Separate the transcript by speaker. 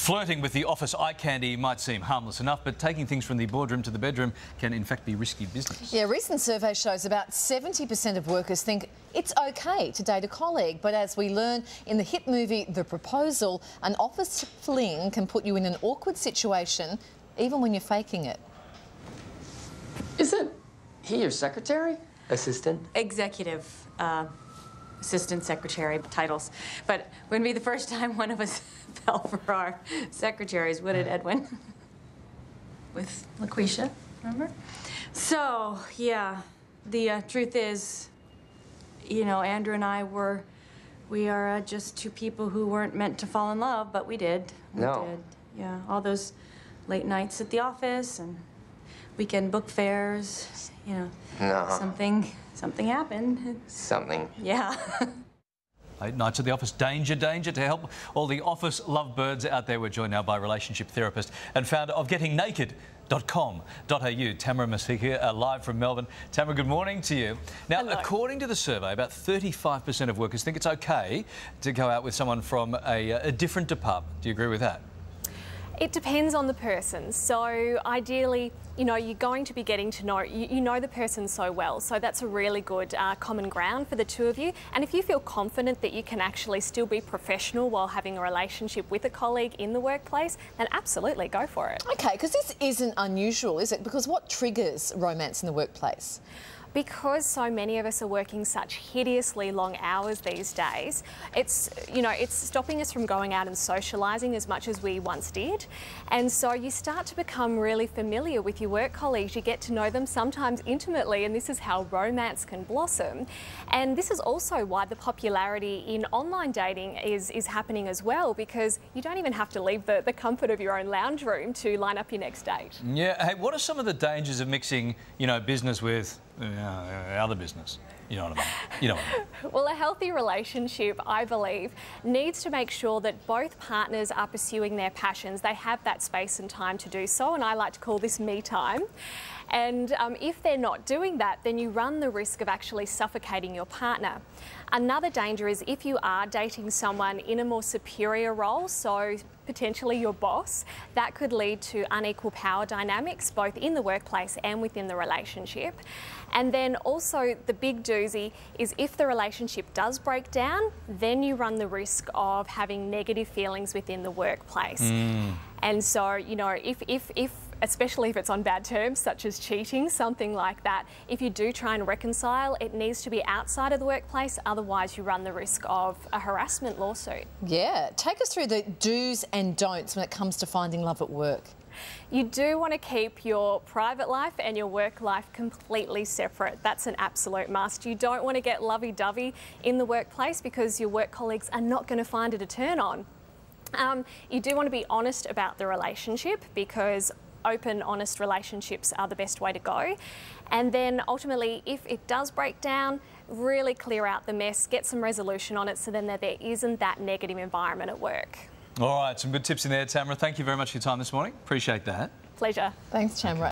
Speaker 1: Flirting with the office eye candy might seem harmless enough, but taking things from the boardroom to the bedroom can in fact be risky business.
Speaker 2: Yeah, a recent survey shows about 70% of workers think it's okay to date a colleague. But as we learn in the hit movie The Proposal, an office fling can put you in an awkward situation even when you're faking it.
Speaker 3: Isn't he your secretary? Assistant?
Speaker 4: Executive assistant secretary titles. But wouldn't be the first time one of us fell for our secretaries, would it, Edwin? With LaQuisha, remember? So, yeah, the truth is, you know, Andrew and I we are just two people who weren't meant to fall in love, but we did. We did. Yeah, all those late nights at the office and weekend book fairs, you know.
Speaker 3: No.
Speaker 4: Something happened.
Speaker 3: Something.
Speaker 4: Yeah.
Speaker 1: Late nights at the office, danger, danger. To help all the office lovebirds out there, we're joined now by relationship therapist and founder of gettingnaked.com.au, Tamra Mercieca, live from Melbourne. Tamra, good morning to you. Now,
Speaker 5: Hello.
Speaker 1: According to the survey, about 35% of workers think it's okay to go out with someone from a different department. Do you agree with that?
Speaker 5: It depends on the person. So ideally, you know, you're going to be getting to know, you know the person so well. So that's a really good common ground for the two of you. And if you feel confident that you can actually still be professional while having a relationship with a colleague in the workplace, then absolutely go for it.
Speaker 2: OK, because this isn't unusual, is it? Because what triggers romance in the workplace?
Speaker 5: Because so many of us are working such hideously long hours these days, it's stopping us from going out and socialising as much as we once did. And so you start to become really familiar with your work colleagues. You get to know them sometimes intimately, and this is how romance can blossom. And this is also why the popularity in online dating is happening as well, because you don't even have to leave the comfort of your own lounge room to line up your next date.
Speaker 1: Yeah. Hey, what are some of the dangers of mixing, you know, business with other business? You know what I mean? You know what I mean.
Speaker 5: Well, a healthy relationship, I believe, needs to make sure that both partners are pursuing their passions. They have that space and time to do so, and I like to call this me time. And if they're not doing that, then you run the risk of actually suffocating your partner. Another danger is if you are dating someone in a more superior role, so potentially your boss, that could lead to unequal power dynamics, both in the workplace and within the relationship. And then also the big doozy is if the relationship does break down, then you run the risk of having negative feelings within the workplace. And so, you know, especially if it's on bad terms, such as cheating, something like that, if you do try and reconcile, it needs to be outside of the workplace, otherwise you run the risk of a harassment lawsuit.
Speaker 2: Yeah, take us through the do's and don'ts when it comes to finding love at work.
Speaker 5: You do want to keep your private life and your work life completely separate. That's an absolute must. You don't want to get lovey-dovey in the workplace because your work colleagues are not going to find it a turn on. You do want to be honest about the relationship because open, honest relationships are the best way to go. And then ultimately, if it does break down, really clear out the mess, get some resolution on it so then there isn't that negative environment at work.
Speaker 1: All right, some good tips in there, Tamra. Thank you very much for your time this morning. Appreciate that.
Speaker 5: Pleasure.
Speaker 2: Thanks, Tamra.